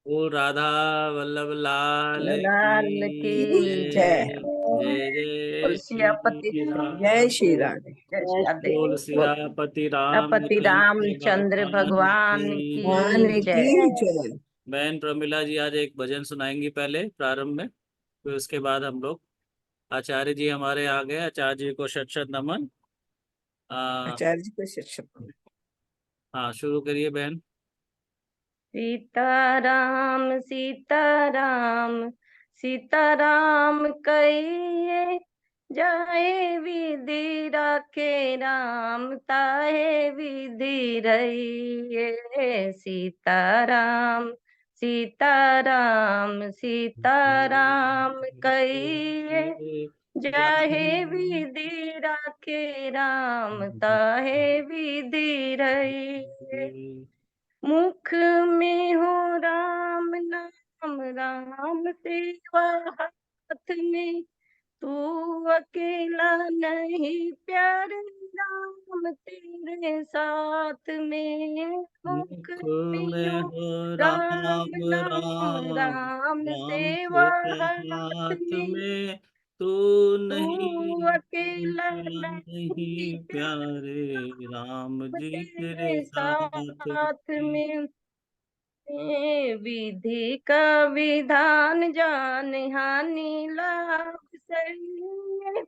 बोल राधा वल्लभ लाल लाल की की जय। जय। जय जय तुलसियापति श्री जय राम। श्री राधे जय श्री राधे। बोल बोल सियापति पति रामचंद्र रामचंद्र भगवान भगवान की की भगवान जय। की जय। बहन प्रमिला जी आज एक भजन सुनाएंगी पहले प्रारंभ में, फिर उसके बाद हम लोग। आचार्य जी हमारे आ गए। आचार्य जी को शत शत नमन। आ, आचार्य जी को शिक्षक। हाँ, शुरू करिए बहन। सीताराम सीताराम सीताराम कहिए, जाए विधि राखे राम ताहे विधि रहिए। सीताराम सीताराम सीताराम कहिए, जाहे विधि राखे राम ताहे विधि रहिए। मुख में हो राम नाम, राम सेवा हाथ में, तू अकेला नहीं प्यारे, राम तेरे साथ में। मुख मुख में में हो हो राम राम नाम, राम। राम राम सेवा तेरे हाथ हाथ में, में। तू तू नहीं, तू अकेला नहीं नहीं प्यारे, प्यारे। राम राम जी तेरे तेरे साथ साथ में। में। विधि का विधान जान हानि लाभ सही,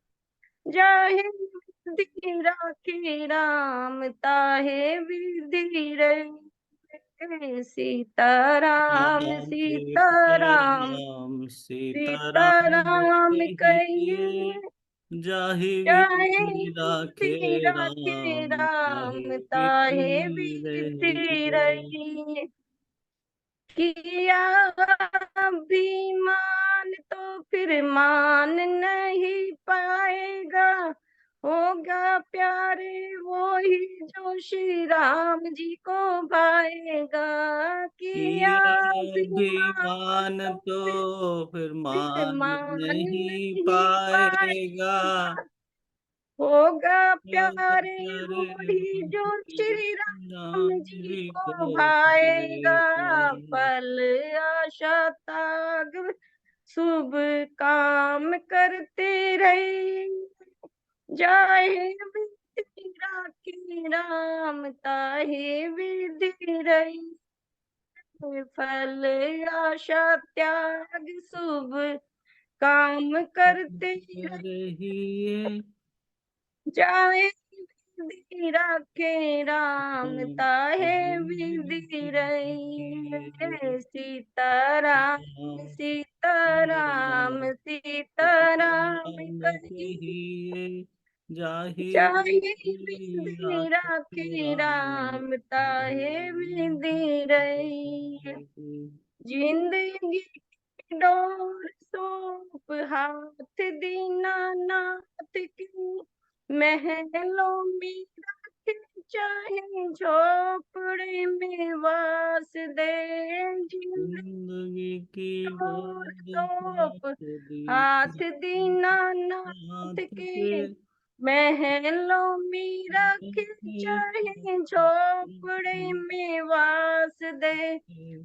जाहे विधि राखी राम ताहे विधि रही। सीताराम राम सीताराम सीताराम सीताराम सीताराम कहिए, कहिए, जाहि जाहे विधि राखे विधि राखी राम ताहि राम ताहे विधि विधि रहिए। रही। किया अभिमान तो फिर मान नहीं पाएगा, होगा प्यारे वो ही जो श्री राम जी को भाएगा। किया किया अभिमान अभिमान तो तो फिर फिर मान मान नहीं नहीं पाएगा। पाएगा, होगा प्यारे प्यारे वो ही जो श्री राम राम जी जी को को भाएगा। पाएगा। फल आशा त्याग शुभ काम करते रहे, जाहे विधि राखी राम ताहे विधि रही। फल आशा त्याग शुभ काम करते रहे, रहिए। जाए विधि राखे राम ताहे विधि रही। सीताराम सीताराम सीताराम कही, कहिए, जाहि जाए विधि विधि राखे राखे राम राम ताहे विधि रही। जिंदगी की डोर सौंप हाथ दीनानाथ की, महलों में रख चाहे झोपड़े में वास दे। जिंदगी जिंदगी की डोर डोर सौंप हाथ दी हाथ दीनानाथ हाथ के, पे। महलों में रख चाहे झोपड़े में वास दे।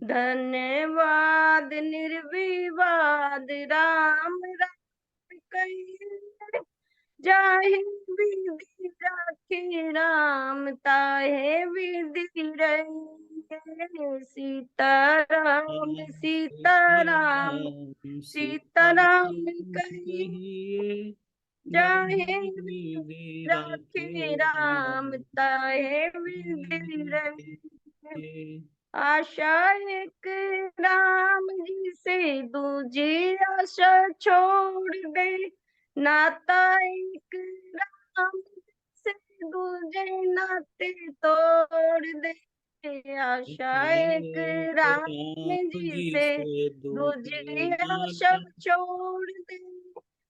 धन्यवाद निर्विवाद राम राम कहिए, जाहे विधि राखे राम ताहे विधि रहिए। सीताराम सीताराम सीताराम सीताराम सीताराम कहिए, कहिए, जाहे जाहि विधि विधि राखे राखे राम राम ताहे विधि रहिए। आशा एक राम जी से दूजी आशा छोड़ दे, नाता एक राम से दूजे नाते तोड़ दे। आशा एक राम राम जी जी से से दूजे दूजी आशा नाता। छोड़ दे,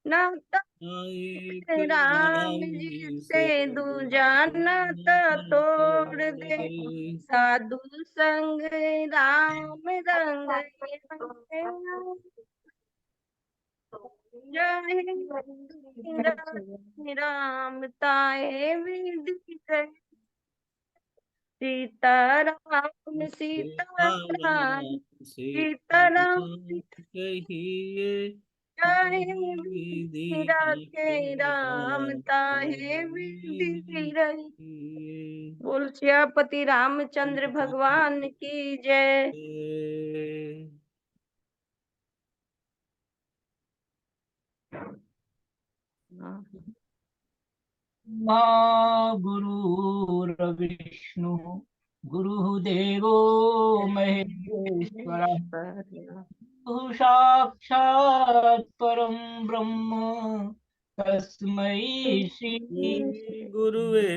नाता एक राम राम जी जी से से दूजा दूजे नाता नाता तोड़ तोड़ दे। दे। साधु संग राम रंग, जय राम ताए विधि। सीताराम सीताराम सीताराम कहिए ताहे विधि वीरा के के राम दाता ताहे विधि वीर। किए। बोल सियापति रामचंद्र भगवान की जय। गुरुर्विष्णु गुरुदेवो महेश्वरः गुरुः साक्षात् परं ब्रह्म तस्मै श्री गुरुवे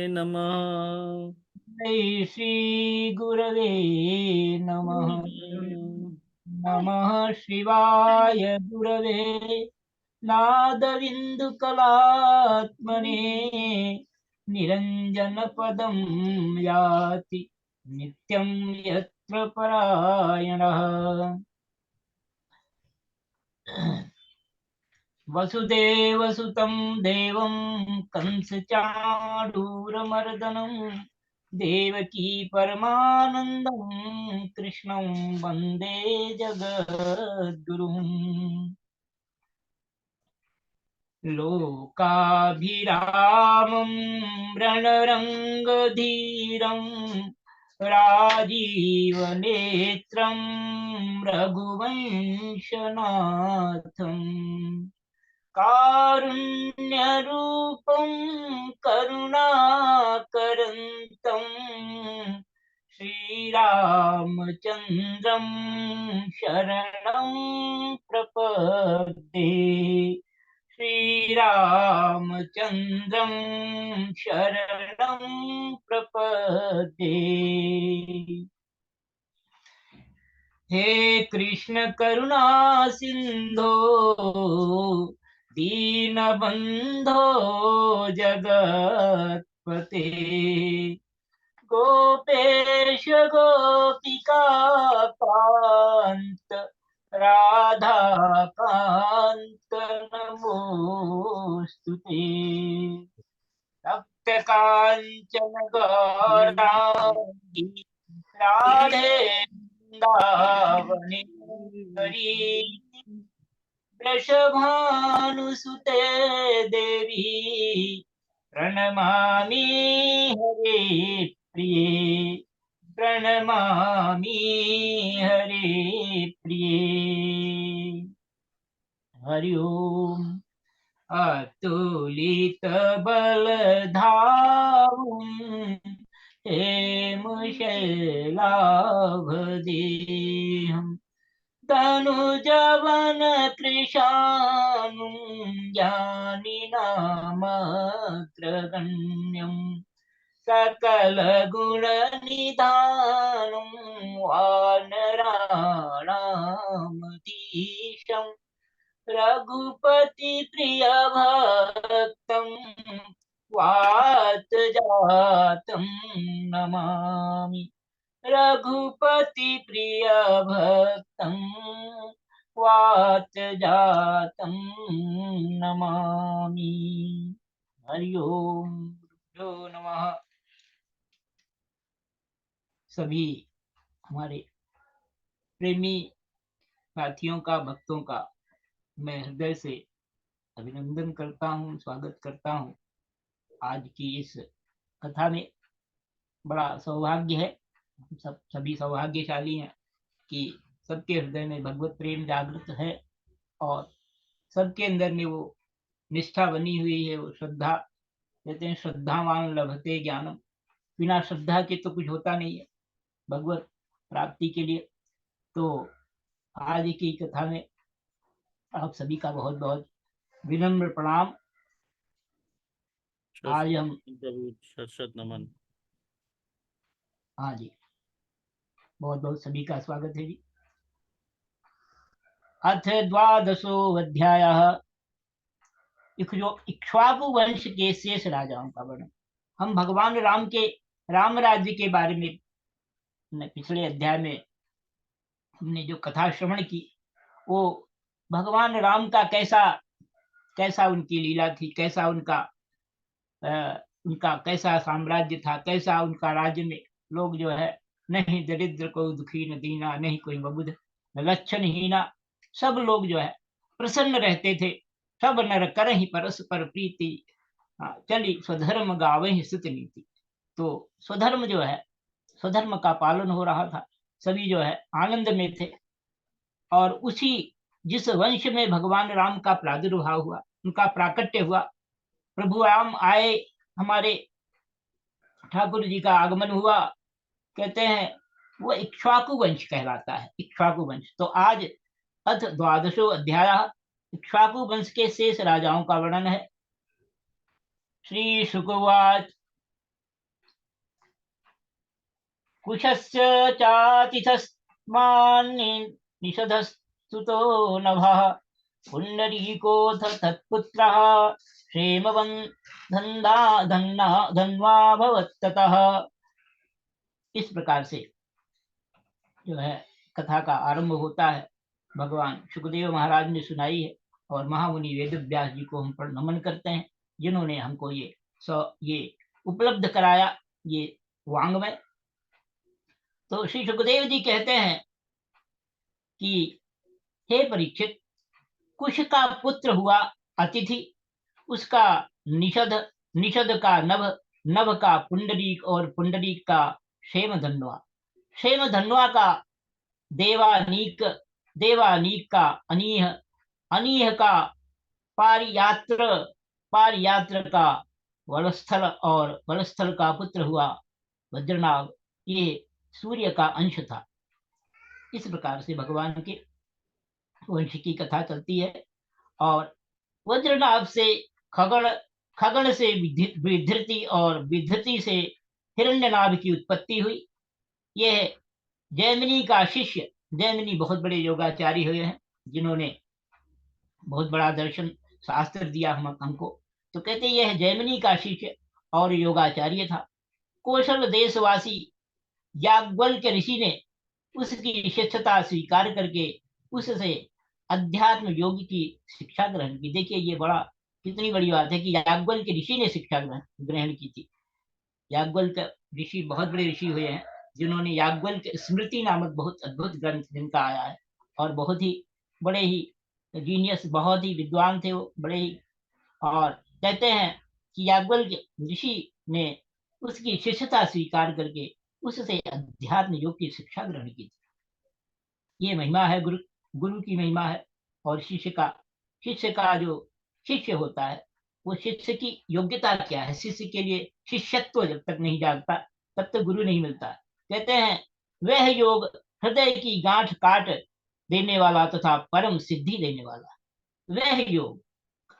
नमः। श्री गुरवे नमः। नमः शिवाय गुरवे नादबिन्दुकलात्मने निरञ्जनपदं याति नित्यं यत्र परायणः। वसुदेवसुतं देवं कंसचाणूरमर्दनं देवकी परमानन्दं कृष्णं वन्दे जगद्गुरुम्। लोकाभिरामं रणरङ्गधीरं राजीवनेत्रं रघुवंशनाथं कारुण्यरूपं करुणाकरन्तं श्रीरामचन्द्रं शरणं प्रपद्ये। श्रीरामचन्द्रं शरणं प्रपद्ये। हे कृष्ण करुणा सिंधो दीनबंधो जगत्पते गोपेश गोपिका कांत राधा कांत नमोस्तुते। तप्त कांचन गौरांगी राधे वृंदावनेश्वरी वृषभानुसुते देवी प्रणमामि हरे प्रिये प्रणमामि हरे प्रिये। हरि ओम। अतुलित बलधाम हेमशैलाभदेहं तनुजवन कृशानुं ज्ञानिनामग्रगण्यं सकलगुणनिधानं वानराणामधीशम् रघुपति प्रिय भक्तं वातजातं नमामि। रघुपति प्रिय भक्तं वातजातं नमामि। हरि ओम गुरुभ्यो नमः। सभी हमारे प्रेमी साथियों का, भक्तों का मैं हृदय से अभिनंदन करता हूँ, स्वागत करता हूँ। आज की इस कथा में बड़ा सौभाग्य है, सभी सौभाग्यशाली हैं कि सबके हृदय में भगवत प्रेम जागृत है और सबके अंदर में वो निष्ठा बनी हुई है, वो श्रद्धा। कहते हैं श्रद्धावान लभते ज्ञानम, बिना श्रद्धा के तो कुछ होता नहीं है भगवत प्राप्ति के लिए। तो आज की कथा में आप सभी का बहुत बहुत विनम्र प्रणाम। आज हम प्रभु शत नमन। हाँ जी, बहुत बहुत सभी का स्वागत है जी। अथ द्वादशो अध्यायः इक्ष्वाकु वंश के शेष राजाओं का वर्णन। हम भगवान राम के राम राज्य के बारे में पिछले अध्याय में हमने जो कथा श्रवण की, वो भगवान राम का कैसा कैसा उनकी लीला थी, कैसा उनका उनका कैसा साम्राज्य था, कैसा उनका राज्य में लोग जो है, नहीं दरिद्र को दुखी न दीना, नहीं कोई बबुध न लक्षणहीना, सब लोग जो है प्रसन्न रहते थे। सब नर करहि परस्पर प्रीति, चली स्वधर्म गावहि सुत नीति। तो स्वधर्म जो है, स्वधर्म का पालन हो रहा था, सभी जो है आनंद में थे। और उसी जिस वंश में भगवान राम का प्रादुर्भाव हुआ, उनका प्राकट्य हुआ, प्रभु राम आए, हमारे ठाकुर जी का आगमन हुआ, कहते हैं वो इक्ष्वाकु वंश कहलाता है, इक्ष्वाकु वंश। तो आज अथ द्वादशो अध्याय, इक्ष्वाकु वंश के शेष राजाओं का वर्णन है। श्री शुकवाच, कुशस्य चातिथस्मान्निषधस्तुतो नभः, पुण्डरीकोऽथ तत्पुत्रः, धन्वाभवत्ततः। इस प्रकार से जो है कथा का आरंभ होता है। भगवान सुखदेव महाराज ने सुनाई है और महामुनि वेदव्यास जी को हम पर नमन करते हैं, जिन्होंने हमको ये उपलब्ध कराया, ये वांग्मय। तो श्री सुखदेव जी कहते हैं कि हे परीक्षित, कुश का पुत्र हुआ अतिथि, उसका निषद, निषद का नभ, नभ का पुंडरीक और पुंडरीक का क्षेमधन्वा, क्षेमधन्वा का देवानीक, देवानीक का अनीह, अनीह का पारियात्र, पारियात्र का वलस्थल और वलस्थल का पुत्र हुआ वज्रनाभ। ये सूर्य का अंश था। इस प्रकार से भगवान के वंश की कथा चलती है। और वज्रनाभ से खगड़, खगड़ से विधृति और विधृति से हिरण्यनाभ की उत्पत्ति हुई। यह जैमिनी का शिष्य, जैमिनी बहुत बड़े योगाचारी हुए हैं, जिन्होंने बहुत बड़ा दर्शन शास्त्र दिया हमको। तो कहते यह जैमिनी का शिष्य और योगाचार्य था। कौशल देशवासी याज्ञवल्क्य ऋषि ने उसकी शिष्यता स्वीकार करके उससे अध्यात्म योग की शिक्षा ग्रहण की। देखिए ये बड़ा, कितनी बड़ी बात है कि याज्ञवल्क्य ऋषि ने शिक्षा ग्रहण की थी। याज्ञवल्क्य ऋषि बहुत बड़े ऋषि हुए हैं, जिन्होंने याज्ञवल्क्य स्मृति नामक बहुत अद्भुत ग्रंथ जिनका आया है, और बहुत ही बड़े ही जीनियस, बहुत ही विद्वान थे वो, बड़े ही। और कहते हैं कि याज्ञवल्क्य ऋषि ने उसकी शिष्यता स्वीकार करके उससे अध्यात्म योग की शिक्षा ग्रहण की थी। ये महिमा है, गुरु, गुरु की महिमा है। और शिष्य का जो शिष्य होता है, वो शिष्य की योग्यता क्या है, शिष्य के लिए शिष्यत्व जब तक नहीं जागता तब तक गुरु नहीं मिलता। कहते हैं वह योग हृदय की गांठ काट देने वाला तथा परम सिद्धि देने वाला, वह योग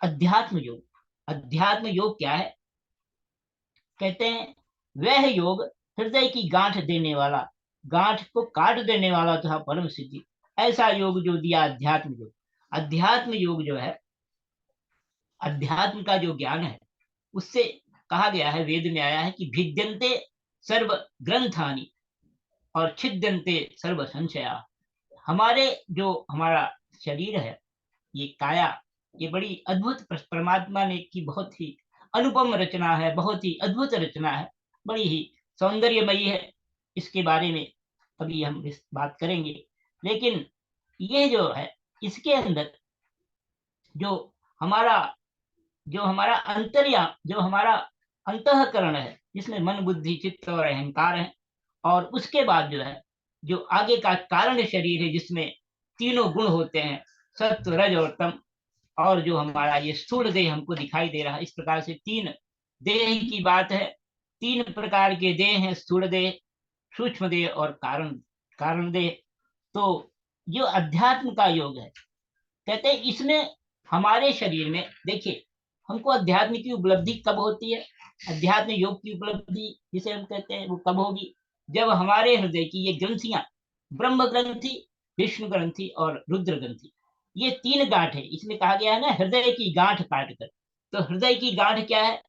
अध्यात्म योग। अध्यात्म योग क्या है? कहते हैं वह योग हृदय की गांठ देने वाला, गांठ को काट देने वाला तथा परम सिद्धि, ऐसा योग जो दिया अध्यात्म योग। अध्यात्म योग जो है, अध्यात्म का जो ज्ञान है, उससे कहा गया है, वेद में आया है कि भिद्यन्ते सर्व ग्रंथानि और छिद्यन्ते सर्व संशया। हमारे जो हमारा शरीर है, ये काया, ये बड़ी अद्भुत परमात्मा ने की बहुत ही अनुपम रचना है, बहुत ही अद्भुत रचना है, बड़ी ही सौंदर्यमयी है। इसके बारे में अभी हम इस बात करेंगे। लेकिन ये जो है, इसके अंदर जो हमारा जो हमारा अंतःकरण है, जिसमें मन, बुद्धि, चित्त और अहंकार है, और उसके बाद जो है, जो आगे का कारण शरीर है, जिसमें तीनों गुण होते हैं, सत्व, रज और तम, और जो हमारा ये स्थूल देह हमको दिखाई दे रहा है। इस प्रकार से तीन देह की बात है। तीन प्रकार के देह हैं, स्थूल देह, सूक्ष्म देह और कारण देह। तो जो अध्यात्म का योग है, कहते हैं इसमें हमारे शरीर में, देखिए हमको अध्यात्म की उपलब्धि कब होती है? अध्यात्म योग की उपलब्धि जिसे हम कहते हैं, वो कब होगी? जब हमारे हृदय की ये ग्रंथियां, ब्रह्म ग्रंथि, विष्णु ग्रंथि और रुद्र ग्रंथि, ये तीन गांठ है। इसमें कहा गया है ना, हृदय की गांठ काट कर। तो हृदय की गांठ क्या है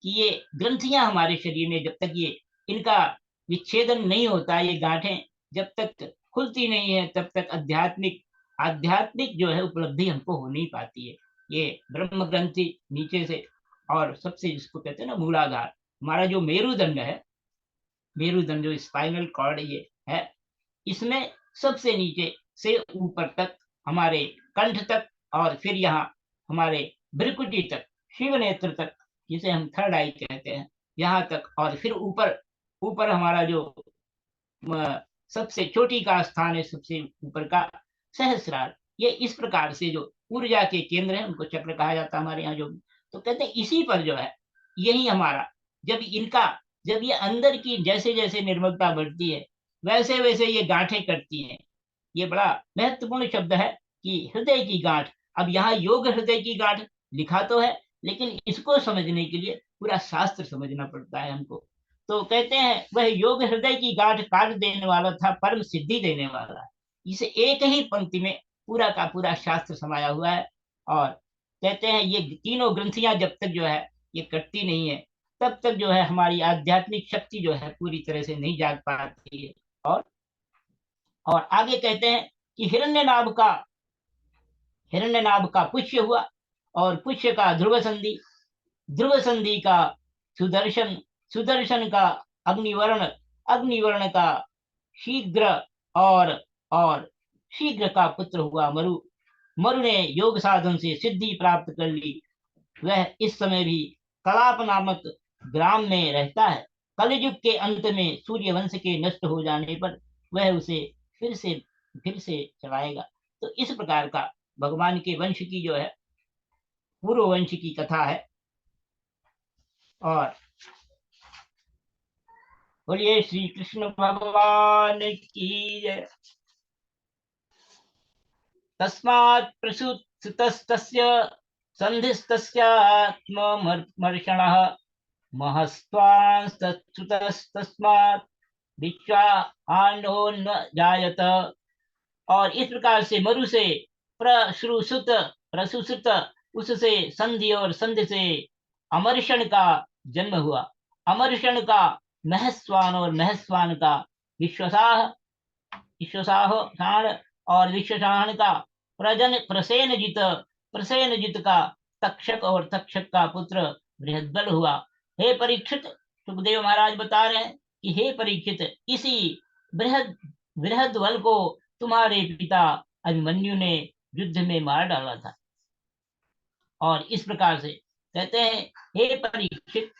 कि ये ग्रंथियां हमारे शरीर में जब तक ये इनका विच्छेदन नहीं होता, ये गांठें जब तक खुलती नहीं है, तब तक आध्यात्मिक जो है उपलब्धि हमको हो नहीं पाती है। ये ब्रह्म ग्रंथि नीचे से, और सबसे जिसको कहते हैं ना मूलाधार, हमारा जो मेरुदंड है, मेरुदंड जो स्पाइनल कॉर्ड ये है, इसमें सबसे नीचे से ऊपर तक, हमारे कंठ तक, और फिर यहाँ हमारे भ्रुकुटी तक, शिव नेत्र तक, जिसे हम थर्ड आई कहते हैं, यहाँ तक, और फिर ऊपर, ऊपर हमारा जो सबसे चोटी का स्थान है, सबसे ऊपर का सहस्रार, ये इस प्रकार से जो ऊर्जा के केंद्र हैं, उनको चक्र कहा जाता है हमारे यहाँ जो। तो कहते हैं इसी पर जो है, यही हमारा, जब इनका, जब ये अंदर की जैसे जैसे निर्मलता बढ़ती है, वैसे वैसे ये गांठें करती हैं। ये बड़ा महत्वपूर्ण शब्द है कि हृदय की गांठ। अब यहाँ योग हृदय की गांठ लिखा तो है, लेकिन इसको समझने के लिए पूरा शास्त्र समझना पड़ता है हमको। तो कहते हैं वह योग हृदय की गांठ काट देने वाला था, परम सिद्धि देने वाला। इस एक ही पंक्ति में पूरा का पूरा शास्त्र समाया हुआ है। और कहते हैं ये तीनों ग्रंथियां जब तक जो है ये कटती नहीं है, तब तक जो है हमारी आध्यात्मिक शक्ति जो है पूरी तरह से नहीं जाग पाती है। और आगे कहते हैं कि हिरण्यनाभ का पुष्य हुआ, और पुष्य का ध्रुव संधि, ध्रुव संधि का सुदर्शन, सुदर्शन का अग्निवर्ण, अग्निवर्ण का शीघ्र, और शीघ्र का पुत्र हुआ मरु, मरु ने योग साधन से सिद्धि प्राप्त कर ली। वह इस समय भी कलाप नामक ग्राम में रहता है। कलयुग के अंत में सूर्य वंश के नष्ट हो जाने पर वह उसे फिर से चलाएगा। तो इस प्रकार का भगवान के वंश की जो है, पूर्व वंश की कथा है। और बोलिए श्री कृष्ण भगवान की जय। तस्मात् प्रसुतस्तस्य संधिस्तस्यात्ममर्षणः महस्त्वांस्तच्छ्रुतस्तस्मात् विश्वा आंडो न जायत। और इस प्रकार से मरु से प्रश्रुसुत, प्रसुसुत, उससे संधि, और संधि से अमर्षण का जन्म हुआ। अमर्षण का महस्वान, और महस्वान का विश्वसाह, विश्वसाह शाण, और विश्वसाहन का प्रसेनजित, प्रसेनजित का तक्षक, और तक्षक का पुत्र बृहद्बल हुआ। हे परीक्षित, सुखदेव महाराज बता रहे हैं कि हे परीक्षित, इसी बृहद बल को तुम्हारे पिता अभिमन्यु ने युद्ध में मार डाला था। और इस प्रकार से कहते हैं हे परीक्षित,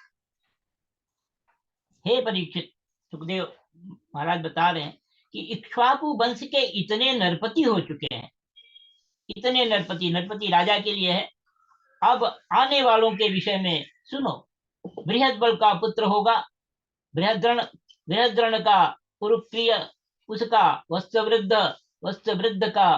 हे परीक्षित, सुखदेव महाराज बता रहे हैं कि इक्ष्वाकु वंश के इतने नरपति हो चुके हैं, इतने नरपति, नरपति राजा के लिए है। अब आने वालों के विषय में सुनो। बृहद्बल का पुत्र होगा बृहद्रण, बृहद्रण का पुरुप्रिय, उसका वस्त्रवृद्ध, वस्त्रवृद्ध का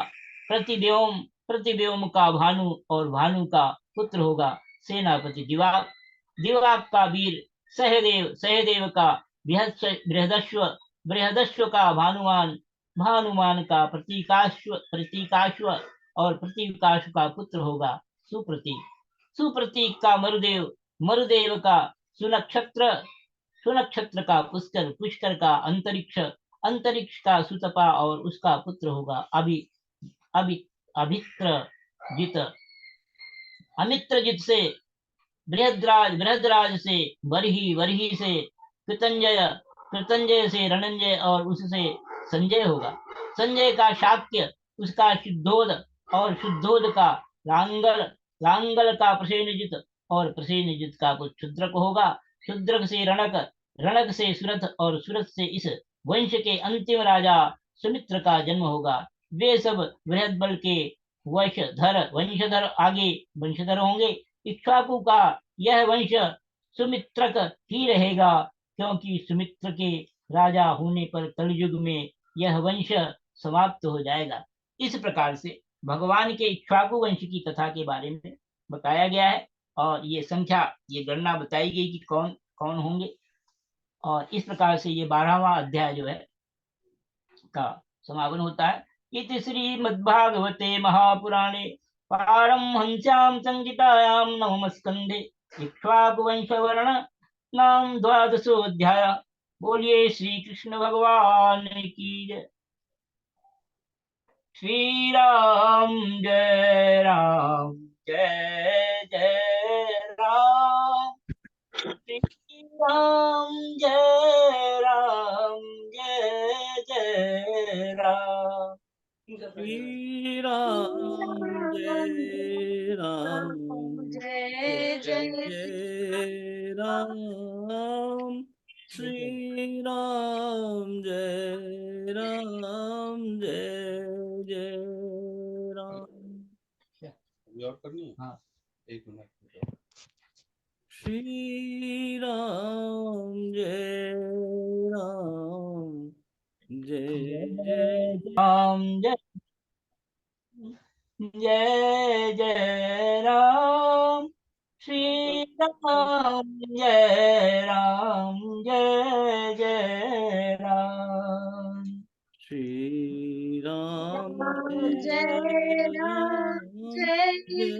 प्रतिव्योम, प्रतिव्योम का भानु, और भानु का पुत्र होगा सेनापति दिवाक, दिवाक का वीर सहदेव, सहदेव का बृहदश्व, बृहदश्व का भानुमान, भानुमान का प्रतीकाश्व, प्रतीकाश्व, और प्रतीकाश्व का पुत्र होगा सुप्रतीक, सुप्रतीक का मरुदेव, मरुदेव का सुनक्षत्र, सुनक्षत्र का पुष्कर, पुष्कर का अंतरिक्ष, अंतरिक्ष का सुतपा, और उसका पुत्र होगा अभि अभि अभित्र जित, अमित्र जित से बृहद्राज, बृहद्राज से वरही, वरही से कृतंजय, कृतंजय से रणंजय, और उससे संजय होगा। संजय का शाक्य, उसका शुद्धोद, और शुद्धोद का लांगल, लांगल का प्रसेनजित, और प्रसेनजित का कुछ क्षुद्रक होगा। क्षुद्रक से रणक, रणक से सुरथ, और सुरथ से इस वंश के अंतिम राजा सुमित्र का जन्म होगा। वे सब बृहद्बल के वंशधर, वंशधर आगे वंशधर होंगे। इक्ष्वाकु का यह वंश सुमित्रक ही रहेगा, क्योंकि सुमित्र के राजा होने पर कलयुग में यह वंश समाप्त हो जाएगा। इस प्रकार से भगवान के इक्ष्वाकु वंश की कथा के बारे में बताया गया है। और ये संख्या, ये गणना बताई गई कि कौन कौन होंगे। और इस प्रकार से ये 12वां अध्याय जो है का समापन होता है। इति श्रीमद्भागवते महापुराणे पारमहंस्यां संहितायां नवम स्कंधे इक्ष्वाकुवंश वर्ण नाम 12वां अध्याय। बोलिए श्री कृष्ण भगवान की जय। श्री राम जय राम, जय जय राम, श्री राम जय राम जय जय राम। श्री राम जय राम जय जय जय जय राम। श्री राम जय राम जय जय राम। अभी और करनी है? हाँ। 1 मिनट। श्री राम जय राम जय जय राम जय जय जय राम। श्री राम जय राम जय जय राम। श्री राम राम जय जय राम राम जय जय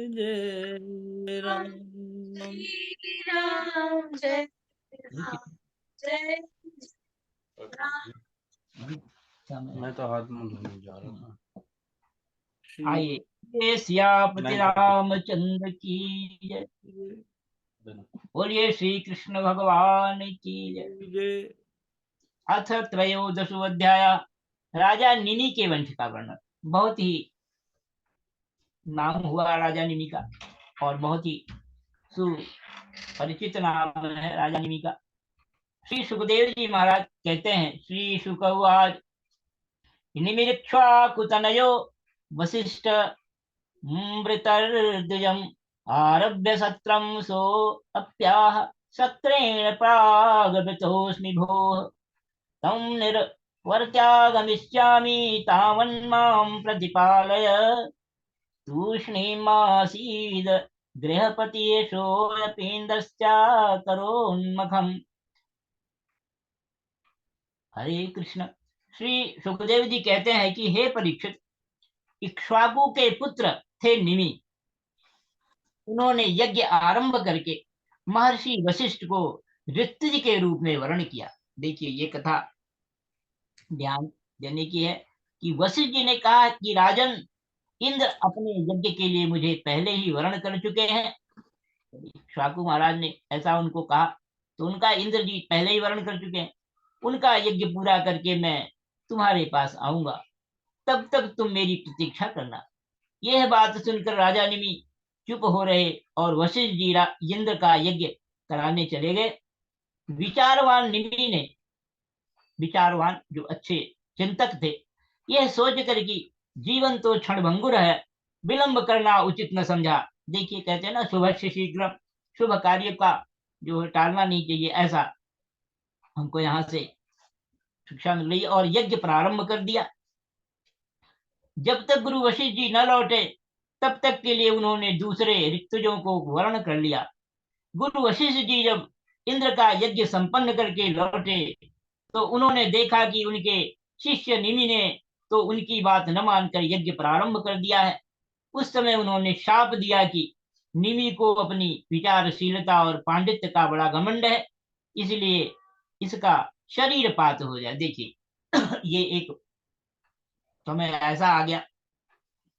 जय राम। श्री राम जय राम जय राम। मैं तो हाथ मुंह धोने जा रहा था। श्री आइए, ये सियापति रामचंद्र की जय। बोलिए श्री कृष्ण भगवान की जय। जय। अथ त्रयोदशो अध्याय। राजा निमि के वंश का वर्णन। बहुत ही नाम हुआ राजा निमि का और बहुत ही सुपरिचित नाम है राजा निमि का। श्री सुखदेव जी महाराज कहते हैं, श्री शुक उवाच निमिरिक्ष्वाकुतनयो वसिष्ठ मृतर्द्विजम् आरभ्य सत्रं सोऽप्याह सत्रेण प्रागभृतोऽस्मि भोः तं निर्वर्त्यागमिष्यामि तावन्मां प्रतिपालय तूष्णीमासीद गृहपतियशोऽपीन्द्रश्चाकरोन्मखम्। हरे कृष्ण। श्री सुखदेव जी कहते हैं कि हे परीक्षित, इक्ष्वाकु के पुत्र थे निमि। उन्होंने यज्ञ आरंभ करके महर्षि वशिष्ठ को ऋत्विज के रूप में वर्ण किया। देखिए, ये कथा ध्यान देने की है कि वशिष्ठ जी ने कहा कि राजन, इंद्र अपने यज्ञ के लिए मुझे पहले ही वर्ण कर चुके हैं। इक्ष्वाकु महाराज ने ऐसा उनको कहा, तो उनका इंद्र जी पहले ही वर्ण कर चुके हैं। उनका यज्ञ पूरा करके मैं तुम्हारे पास आऊंगा, तब तक तुम मेरी प्रतीक्षा करना। यह बात सुनकर राजा निमि चुप हो रहे और वशिष्ठ जी इंद्र का यज्ञ कराने चले गए। विचारवान निमि ने, विचारवान जो अच्छे चिंतक थे, यह सोच कर कि जीवन तो क्षणभंगुर है, विलंब करना उचित न समझा। देखिए, कहते हैं ना, शुभ से शीघ्र, शुभ कार्य का जो टालना नहीं चाहिए, ऐसा हमको यहाँ से शिक्षा मिल रही है। और यज्ञ प्रारंभ कर दिया। जब तक गुरु वशिष्ठ जी न लौटे, तब तक के लिए उन्होंने दूसरे ऋतुजों को वर्ण कर लिया। गुरु वशिष्ठ जी जब इंद्र का यज्ञ संपन्न करके लौटे, तो उन्होंने देखा कि उनके शिष्य निमि ने तो उनकी बात न मानकर यज्ञ प्रारंभ कर दिया है। उस समय उन्होंने शाप दिया कि निमि को अपनी विचारशीलता और पांडित्य का बड़ा घमंड है, इसलिए इसका शरीर पात हो जाए। देखिए, ये एक समय ऐसा आ गया,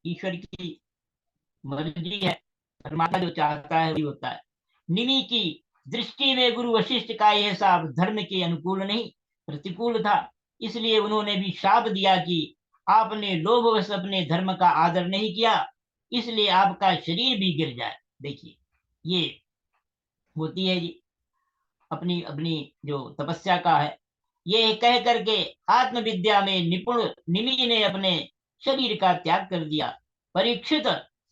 ईश्वर की मर्जी है, परमात्मा जो चाहता है वही होता है। निमि की दृष्टि में गुरु वशिष्ठ का यह शाप धर्म के अनुकूल नहीं, प्रतिकूल था। इसलिए उन्होंने भी शाप दिया कि आपने लोभवश अपने धर्म का आदर नहीं किया, इसलिए आपका शरीर भी गिर जाए। देखिए, ये होती है जी अपनी अपनी जो तपस्या का है। ये कह करके आत्मविद्या में निपुण निमि ने अपने शरीर का त्याग कर दिया। परीक्षित,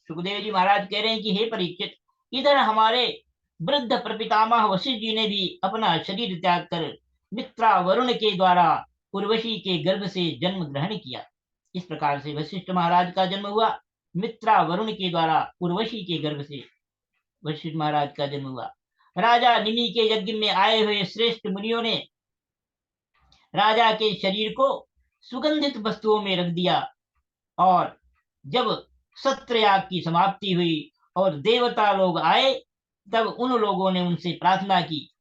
सुखदेव जी महाराज कह रहे हैं कि हे परीक्षित, इधर हमारे वृद्ध प्रपितामह वशिष्ठ जी ने भी अपना शरीर त्याग कर मित्रा वरुण के द्वारा उर्वशी के गर्भ से जन्म ग्रहण किया। इस प्रकार से वशिष्ठ महाराज का जन्म हुआ। मित्रा वरुण के द्वारा उर्वशी के गर्भ से वशिष्ठ महाराज का जन्म हुआ। राजा निमि के यज्ञ में आए हुए श्रेष्ठ मुनियों ने राजा के शरीर को सुगंधित वस्तुओं में रख दिया। और जब सत्रयाग की समाप्ति हुई और देवता लोग आए, तब उन लोगों ने उनसे प्रार्थना की,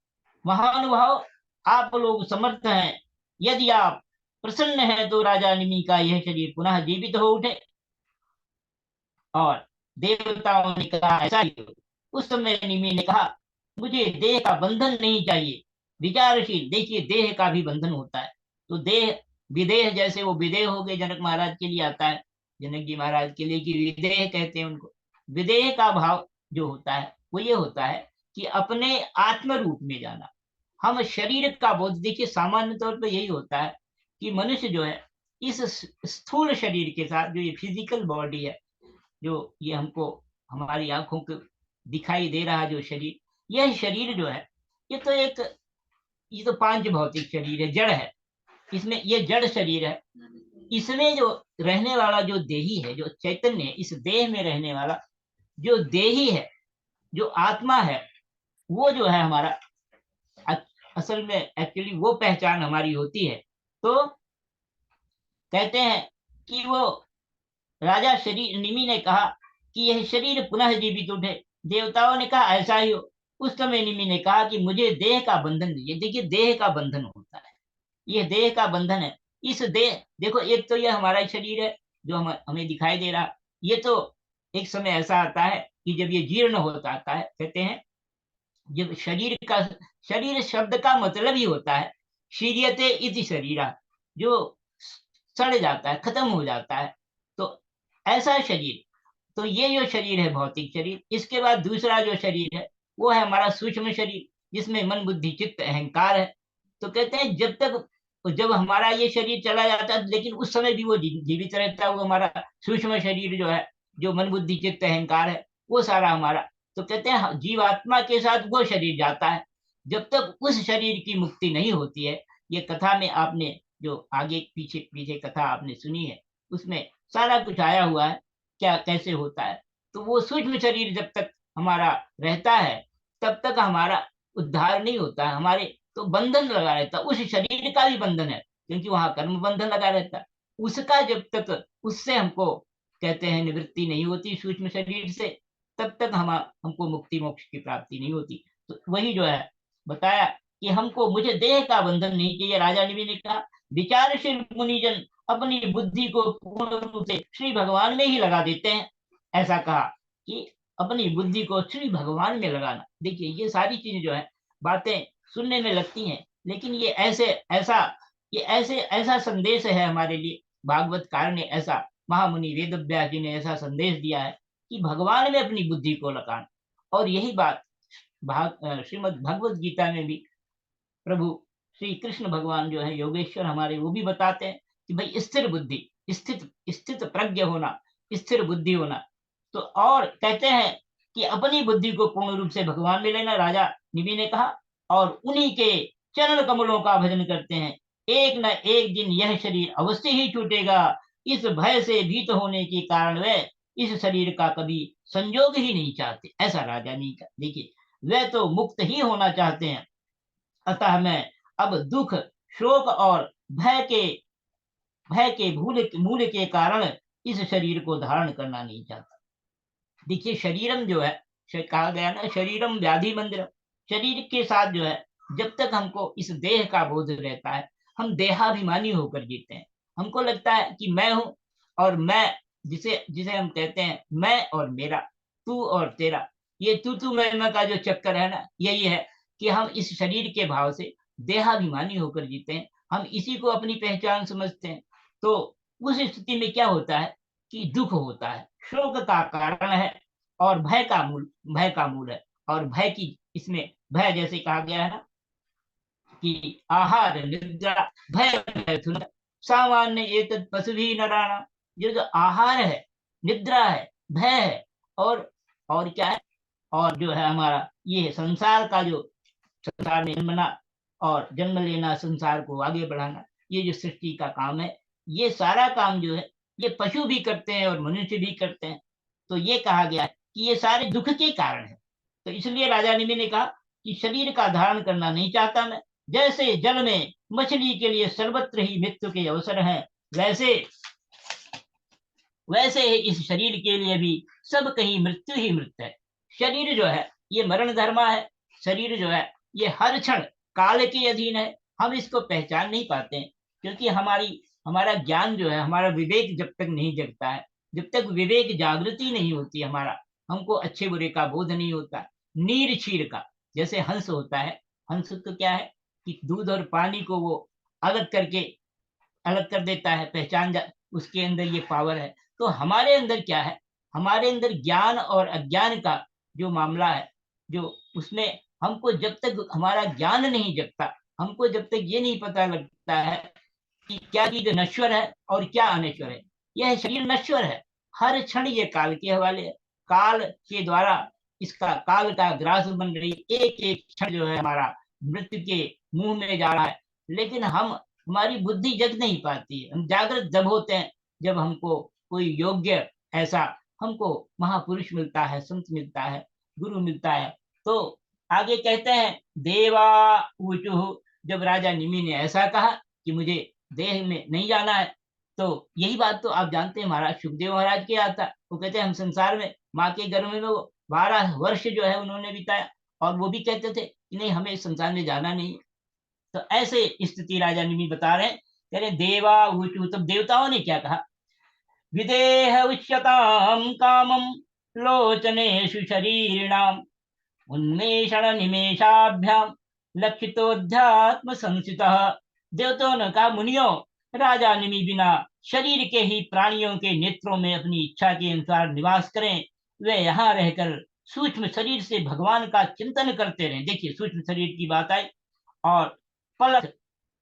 महानुभाव, आप लोग समर्थ हैं, यदि आप प्रसन्न हैं तो राजा निमि का यह शरीर पुनः जीवित हो उठे। और देवताओं ने कहा ऐसा ही हो। उस समय निमि ने कहा मुझे देह का बंधन नहीं चाहिए। विचारशील, देखिए देह का भी बंधन होता है। तो देह विदेह, जैसे वो विदेह हो गए, जनक महाराज के लिए आता है, जनक जी महाराज के लिए कि विदेह कहते हैं उनको। विदेह का भाव जो होता है वो ये होता है कि अपने आत्म रूप में जाना। हम शरीर का बोध, देखिए सामान्य तौर पर यही होता है कि मनुष्य जो है इस स्थूल शरीर के साथ, जो ये फिजिकल बॉडी है, जो ये हमको हमारी आंखों को दिखाई दे रहा जो शरीर, यह शरीर जो है ये तो पांच भौतिक शरीर है, जड़ है। इसमें ये जड़ शरीर है, इसमें जो रहने वाला जो देही है, जो चैतन्य है, इस देह में रहने वाला जो देही है, जो आत्मा है, वो जो है हमारा असल में एक्चुअली वो पहचान हमारी होती है। तो कहते हैं कि वो राजा शरीर निमि ने कहा कि यह शरीर पुनः जीवित उठे। देवताओं ने कहा ऐसा ही हो। उस समय निमि ने कहा कि मुझे देह का बंधन दीजिए। देखिए देह का बंधन होता है, ये देह का बंधन है। इस देह, देखो एक तो यह हमारा शरीर है जो हमें दिखाई दे रहा। ये तो एक समय ऐसा आता है कि जब ये जीर्ण होता आता है, कहते हैं जब शरीर शब्द का मतलब ही होता है शीर्यते इति शरीरा, जो सड़ जाता है, खत्म हो जाता है। तो ऐसा शरीर, तो ये जो शरीर है भौतिक शरीर, इसके बाद दूसरा जो शरीर है वो है हमारा सूक्ष्म शरीर, जिसमें मन बुद्धि चित्त अहंकार है। तो कहते हैं जब हमारा ये शरीर चला जाता है, लेकिन उस समय भी वो जीवित रहता है, वो हमारा सूक्ष्म शरीर जो है, जो मन बुद्धि चित्त अहंकार है, वो सारा हमारा। तो कहते हैं जीवात्मा के साथ वो शरीर जाता है जब तक उस शरीर की मुक्ति नहीं होती है। ये कथा में आपने जो आगे पीछे पीछे कथा आपने सुनी है, उसमें सारा कुछ आया हुआ है क्या कैसे होता है। तो वो सूक्ष्म शरीर जब तक हमारा रहता है तब तक हमारा उद्धार नहीं होता है, हमारे तो बंधन लगा रहता है। उस शरीर का भी बंधन है, क्योंकि वहां कर्म बंधन लगा रहता है। उसका जब तक उससे हमको कहते हैं निवृत्ति नहीं होती सूक्ष्म शरीर से, तब तक हमको मुक्ति मोक्ष की प्राप्ति नहीं होती। तो वही जो है बताया कि मुझे देह का बंधन नहीं चाहिए। राजा ने भी ने कहा विचारशील मुनिजन अपनी बुद्धि को पूर्ण रूप से श्री भगवान में ही लगा देते हैं। ऐसा कहा कि अपनी बुद्धि को श्री भगवान में लगाना। देखिए ये सारी चीजें जो है बातें सुनने में लगती हैं, लेकिन ये ऐसा संदेश है हमारे लिए। भागवत कार ने ऐसा, महामुनि वेद व्यास जी ने ऐसा संदेश दिया है कि भगवान में अपनी बुद्धि को लगाना। और यही बात श्रीमद् भगवत गीता में भी प्रभु श्री कृष्ण भगवान जो है योगेश्वर हमारे, वो भी बताते हैं कि भाई स्थिर बुद्धि, स्थित प्रज्ञ होना, स्थिर बुद्धि होना। तो और कहते हैं कि अपनी बुद्धि को पूर्ण रूप से भगवान में लेना, राजा निमि ने कहा, और उन्हीं के चरण कमलों का भजन करते हैं। एक न एक दिन यह शरीर अवश्य ही छूटेगा। इस भय से भीत होने के कारण वे इस शरीर का कभी संयोग ही नहीं चाहते। ऐसा राजा नहीं का, देखिए वे तो मुक्त ही होना चाहते हैं। अतः मैं अब दुख शोक और भय के मूल के कारण इस शरीर को धारण करना नहीं चाहता। देखिए शरीरम जो है, कहा गया ना शरीरम व्याधि मंदिरम, शरीर के साथ जो है जब तक हमको इस देह का बोध रहता है, हम देहाभिमानी होकर जीते हैं। हमको लगता है कि मैं हूं, और मैं जिसे जिसे हम कहते हैं मैं और मेरा, तू और तेरा, ये तू मैं का जो चक्कर है ना, यही है कि हम इस शरीर के भाव से देहाभिमानी होकर जीते हैं। हम इसी को अपनी पहचान समझते हैं। तो उस स्थिति में क्या होता है कि दुख होता है, शोक का कारण है, और भय का मूल है। और भय की, इसमें भय जैसे कहा गया है ना कि आहार निद्रा भय मैथुन सामान्य एतत् पशुभिः नराणाम्। ये जो आहार है, निद्रा है, भय है, और क्या है, और जो है हमारा ये संसार का, जो संसार में जन्मना और जन्म लेना, संसार को आगे बढ़ाना, ये जो सृष्टि का काम है, ये सारा काम जो है ये पशु भी करते हैं और मनुष्य भी करते हैं। तो ये कहा गया है कि ये सारे दुख के कारण है। तो इसलिए राजा निमि ने कहा कि शरीर का धारण करना नहीं चाहता मैं। जैसे जल में मछली के लिए सर्वत्र ही मृत्यु के अवसर हैं, वैसे ही इस शरीर के लिए भी सब कहीं मृत्यु ही मृत्यु है। शरीर जो है ये मरण धर्मा है। शरीर जो है ये हर क्षण काल के अधीन है। हम इसको पहचान नहीं पाते हैं, क्योंकि हमारा ज्ञान जो है, हमारा विवेक जब तक नहीं जगता है, जब तक विवेक जागृति नहीं होती हमारा, हमको अच्छे बुरे का बोध नहीं होता। नीर क्षीर का, जैसे हंस होता है, हंस तो क्या है कि दूध और पानी को वो अलग कर देता है, उसके अंदर ये पावर है। तो हमारे अंदर क्या है, हमारे अंदर ज्ञान और अज्ञान का जो मामला है, जो उसमें हमको जब तक हमारा ज्ञान नहीं जगता, हमको जब तक ये नहीं पता लगता है कि क्या चीज नश्वर है और क्या अनश्वर है। यह शरीर नश्वर है, हर क्षण ये काल के हवाले है, काल के द्वारा इसका काल का ग्रास बन रही, एक एक क्षण जो है हमारा मृत्यु के मुंह में जा रहा है। लेकिन हमारी बुद्धि जग नहीं पाती है। हम जागृत जब होते हैं जब हमको कोई योग्य ऐसा हमको महापुरुष मिलता है, संत मिलता है, गुरु मिलता है। तो आगे कहते हैं देवा ऊचु, जब राजा निमि ने ऐसा कहा कि मुझे देह में नहीं जाना है, तो यही बात तो आप जानते हैं महाराज सुखदेव महाराज के आता। वो कहते हैं हम संसार में माँ के गर्भ में वो 12 वर्ष जो है उन्होंने बिताया, और वो भी कहते थे कि नहीं हमें इस संसार में जाना नहीं। तो ऐसे स्थिति राजा निमि बता रहे हैं, कह रहे देवा ऊचु, तब देवताओं ने क्या कहा, विदेह उच्यताम कामम लोचनेषु शरीरिणाम उन्मेषण निमेषाभ्याम लक्षितोध्यात्म संस्थितः। देवताओं ने कहा मुनियों, राजा निमि बिना शरीर के ही प्राणियों के नेत्रों में अपनी इच्छा के अनुसार निवास करें, वे यहाँ रहकर सूक्ष्म शरीर से भगवान का चिंतन करते रहें। देखिए सूक्ष्म शरीर की बात आई, और पलक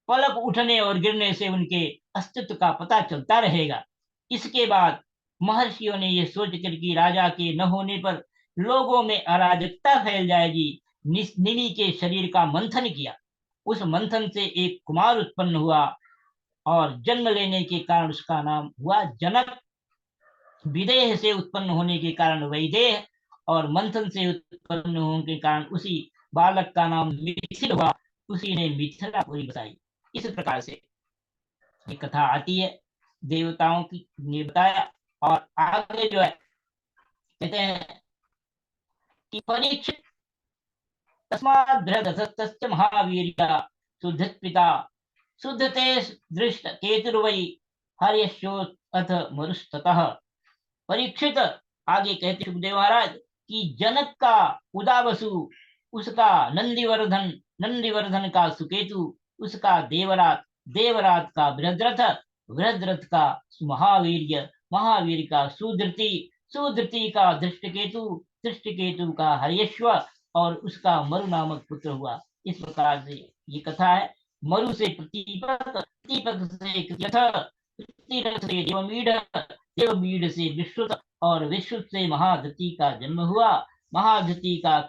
पलक उठने और गिरने से उनके अस्तित्व का पता चलता रहेगा। इसके बाद महर्षियों ने यह सोचकर कि राजा के न होने पर लोगों में अराजकता फैल जाएगी, निमि के शरीर का मंथन किया। उस मंथन से एक कुमार उत्पन्न हुआ, और जन्म लेने के कारण उसका नाम हुआ जनक। विदेह से उत्पन्न होने के कारण वैदेह, और मंथन से उत्पन्न होने के कारण उसी बालक का नाम मिथिल हुआ। उसी ने मिथिलापुरी बताई। इस प्रकार से ये कथा आती है, देवताओं की ने बताया। और आगे जो है कहते हैं कि परीक्षित तस्मात् बृहदसस्तस्य महावीर्या सुधृत पिता शुद्धते दृष्ट केतुर्वै हर्यश्योत अथ मरुस्ततः। परीक्षित आगे कहते सुखदेव महाराज कि जनक का उदावसु, उसका नंदीवर्धन का सुकेतु, उसका देवरात का बृहद्रथ का महावीर का सुधृति का दृष्टकेतु का हर्यश्व, और उसका मरु नामक पुत्र हुआ। इस प्रकार से ये कथा है। मरु से प्रतिपक से कृत्यथ, से देवमीढ़ से विश्रुत, और विश्रुत से महाधृति का जन्म हुआ। महाधृति का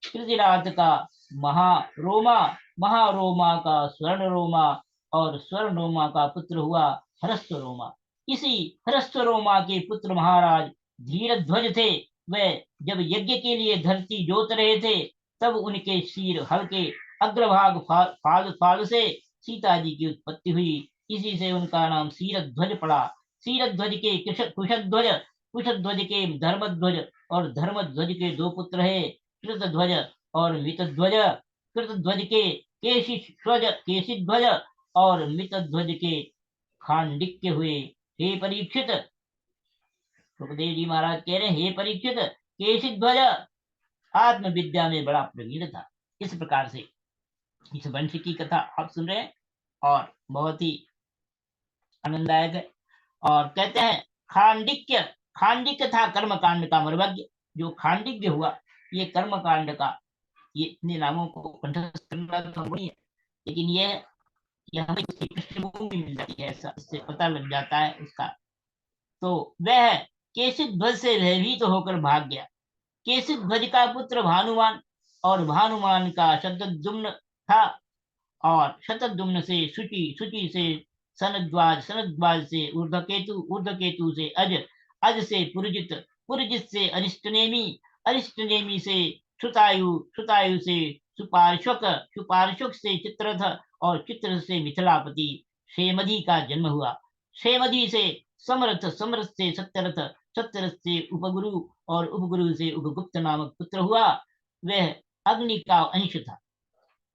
कृतिरात का महारोमा का स्वर्णरोमा, और स्वर्णरोमा का पुत्र हुआ हरस्वरोमा। इसी हरस्वरोमा के पुत्र महाराज धीरध्वज थे। वे जब यज्ञ के लिए धरती जोत रहे थे, तब उनके शीर हल के अग्रभाग फाल से सीता जी की उत्पत्ति हुई। इसी से उनका नाम शीरध्वज पड़ा। शीरध्वज के कुशध्वज के धर्मध्वज, और धर्मध्वज के 2 पुत्र है, कृतध्वज और मितध्वज। कृतध्वज के केशिध्वज और मितध्वज के खांडिक्य हुए। हे परीक्षित, सुखदेव जी महाराज कह रहे हैं, हे परीक्षित, केशिध्वज आत्मविद्या में बड़ा प्रवीण था। इस प्रकार से इस वंश की कथा आप सुन रहे हैं, और बहुत ही आनंददायक है। और कहते हैं खांडिक्य था कर्मकांड का मर्मज्ञ। जो खांडिक्य हुआ, ये कर्मकांड का, ये इतने नामों को कंठस्थ करना तो नहीं है, लेकिन ये हमें उसकी पृष्ठभूमि मिल जाती है, ऐसा इससे पता लग जाता है उसका। तो वह केशिध्वज से भयभीत होकर भाग गया। केशिध्वज का पुत्र भानुमान, और भानुमान का शतद्युम्न था, और शतद्युम्न से शुचि से सनद्वाज से ऊर्ध्वकेतु से अज से पुरजित से अरिष्टनेमी से श्रुतायु से सुपार्श्वक से चित्ररथ, और चित्र से मिथिलापति क्षेमधि का जन्म हुआ। क्षेमधि से समरथ से सत्यरथ से उपगुरु, और उपगुरु से उपगुप्त नामक पुत्र हुआ। वह अग्नि का अंश था।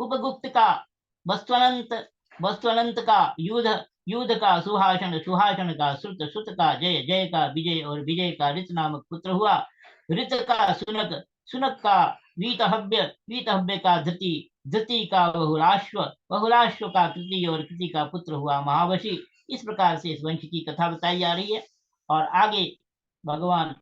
उपगुप्त का वस्तुअनंत का युद्ध का सुहाषण का श्रुत का जय का विजय, और विजय का ऋत नामक पुत्र हुआ। ऋत का सुनक का वीतहव्य का धृति, धृति का बहुलाश्व, बहुलाश्व का कृति और कृति का पुत्र हुआ महावशी। इस प्रकार से इस वंश की कथा बताई जा रही है। और आगे भगवान,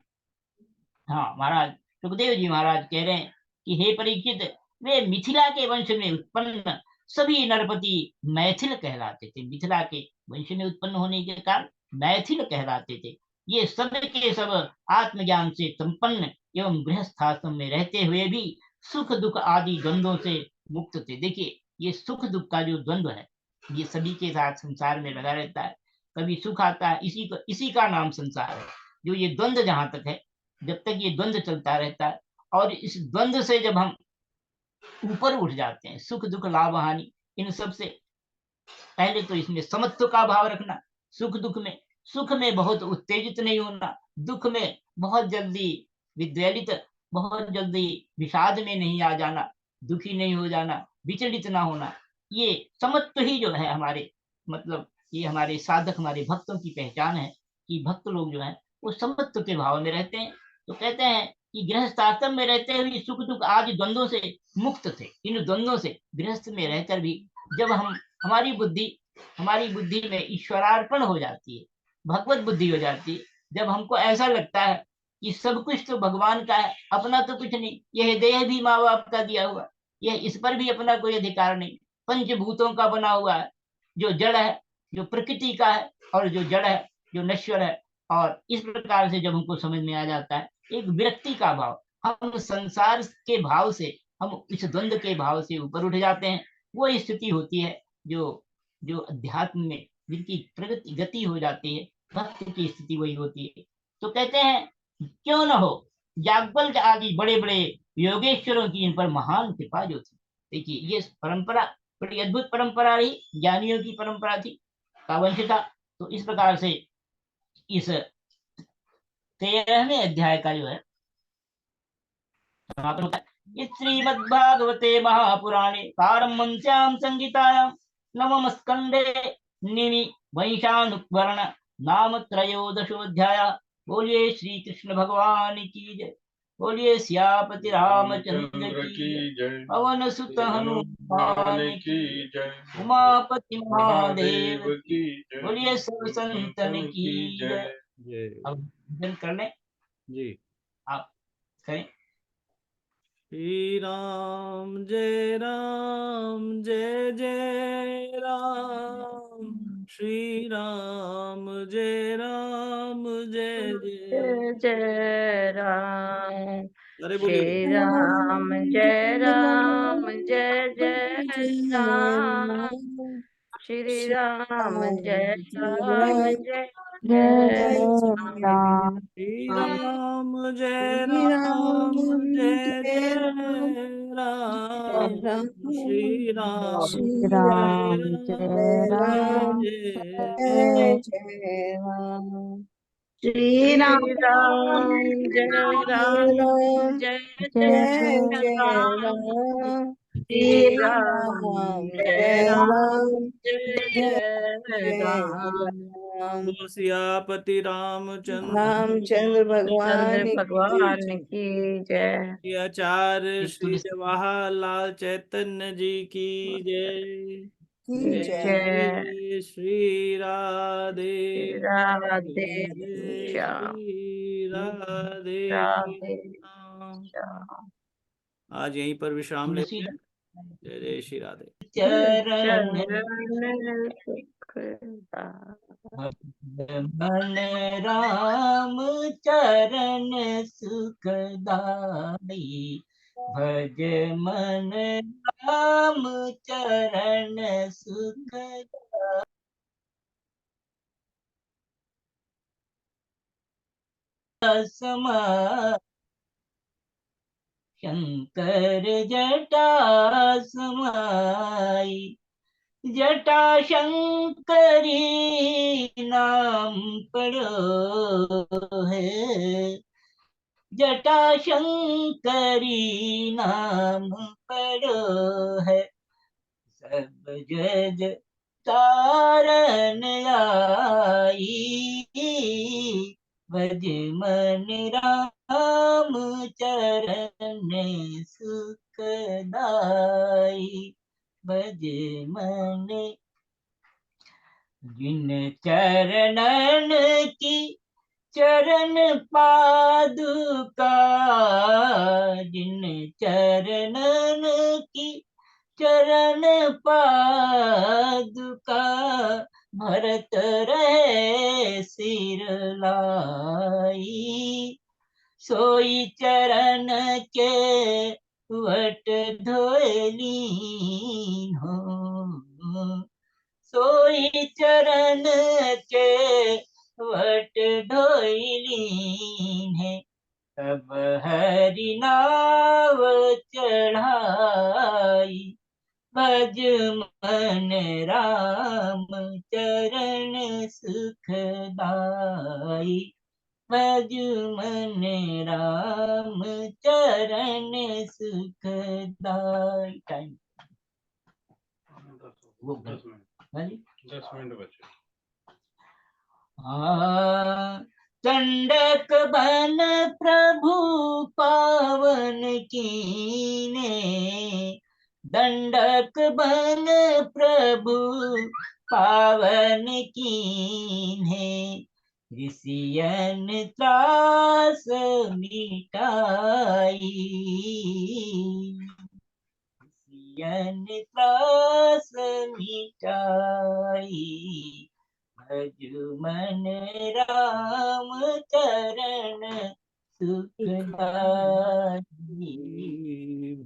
हाँ महाराज सुखदेव जी महाराज कह रहे हैं कि हे परीक्षित, वे मिथिला के वंश में उत्पन्न सभी नरपति मैथिल कहलाते थे। मिथिला के वंश में उत्पन्न होने के कारण मैथिल कहलाते थे। ये सब के सब आत्मज्ञान से संपन्न एवं गृहस्थाश्रम में रहते हुए भी सुख दुख आदि द्वंद्वों से मुक्त थे। देखिए, ये सुख दुख का जो द्वंद्व है, ये सभी के साथ संसार में लगा रहता है। कभी सुख आता है, इसी का नाम संसार है। जो ये द्वंद्व जहां तक है, जब तक ये द्वंद्व चलता रहता है, और इस द्वंद्व से जब हम ऊपर उठ जाते हैं, सुख दुख लाभ हानि इन सब से, पहले तो इसमें समत्व का भाव रखना। सुख में बहुत उत्तेजित नहीं होना, दुख में बहुत जल्दी विद्वेलित, बहुत जल्दी विषाद में नहीं आ जाना, दुखी नहीं हो जाना, विचलित ना होना। ये समत्व ही जो है हमारे, मतलब ये हमारे साधक, हमारे भक्तों की पहचान है कि भक्त लोग जो है वो समत्व के भाव में रहते हैं। तो कहते हैं कि गृहस्थ आश्रम में रहते हुए सुख दुख आदि द्वंद्वों से मुक्त थे। इन द्वंद्वों से गृहस्थ में रहकर भी जब हमारी बुद्धि में ईश्वरार्पण हो जाती है, भगवत बुद्धि हो जाती है, जब हमको ऐसा लगता है कि सब कुछ तो भगवान का है, अपना तो कुछ नहीं, यह देह भी माँ बाप का दिया हुआ, यह इस पर भी अपना कोई अधिकार नहीं, पंचभूतों का बना हुआ है, जो जड़ है, जो प्रकृति का है, और जो जड़ है, जो नश्वर है। और इस प्रकार से जब हमको समझ में आ जाता है एक विरक्ति का भाव, हम संसार के भाव से, हम इस द्वंद्व के भाव से ऊपर उठ जाते हैं। वो स्थिति होती है जो अध्यात्म में जिनकी प्रगति गति हो जाती है, भक्त की स्थिति वही होती है। तो कहते हैं क्यों न हो याज्ञवल्क्य आदि बड़े बड़े योगेश्वरों की इन पर महान कृपा जो थी। देखिए, ये परंपरा बड़ी अद्भुत परंपरा रही, ज्ञानियों की परंपरा थी, का वंश था। तो इस प्रकार से इस 13वें अध्याय का जो है समापन होता है। श्रीमद्भागवते महापुराणे पारमहंस्यां संहितायां नवम स्कंदे निमि वंशानुवर्ण नाम त्रयोदशोऽध्याय। बोलिए श्री कृष्ण भगवान की जय। बोलिए सियापति रामचंद्र की जय। पवन सुत हनुमान की जय। उमापति महादेव की जय। बोलिए सब संतन की जय। अब भजन कर लें जी। आप करें। श्री राम जय जय राम, श्री राम जय जय। जय राम, अरे बोलिए। श्री राम जय राम, श्री राम जय जय राम, श्री राम जय जय राम, श्री राम श्री राम जय राम, जय जय राम, श्री राम जय जय राम, राम, श्री राम जय राम। बोल सियापति रामचंद्र रामचंद्र भगवान चंद्र भगवान की जय। आचार्य श्री जवाहरलाल चैतन्य जी की जय। की जय। जय श्री राधे राधे जय श्याम, श्री राधे राधे श्याम। श्याम। आज यहीं पर विश्राम लेते तुलसी हैं। जय जय श्री राधे। चरण मन राम चरण सुखदाई, भज मन राम चरण सुखदाई। समा शंकर जटा समाई, जटा शंकरी नाम पढ़ो है, जटा शंकरी नाम पढ़ो है। सब जग तारन आई, भज मन राम चरण सुखदाई भज मन जिन चरणन की चरण पादुका जिन चरणन की चरण पादुका भरत रहे सिर लाई सोई चरण के वट धोली हो सोई चरण के वट ढोली है तब हरि नाव चढ़ाई भज मन राम चरण सुखदाई भज मन राम चरण सुखदाई टाइम वो 10 मिनट हाँ जी 10 मिनट बचे चंडक बन प्रभु पावन कीने दंडक बन प्रभु पावन कीने ऋषियन त्रास मिटाई ऋषियन त्रास मिटाई भज मन राम चरण सुखदाई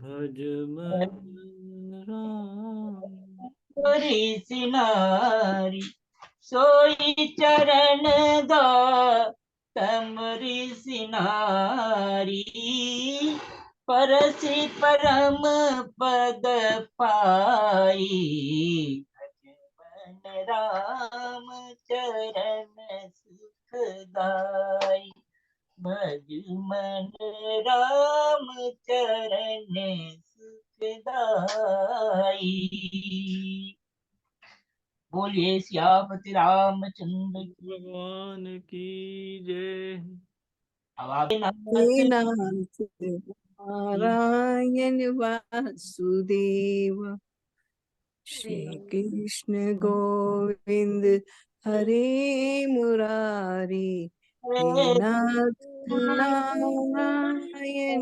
भज मन राम तोरी सिनारी सोई चरण गौतम ऋषि नारी परसि परम पद पाई भज मन राम चरण सुखदाई भज मन राम चरण सुखदाई बोलिए सियापति रामचंद्र की भगवान की जय। अब आप नाथ नारायण वासुदेव श्री कृष्ण गोविंद हरे मुरारी हे नाथ नारायण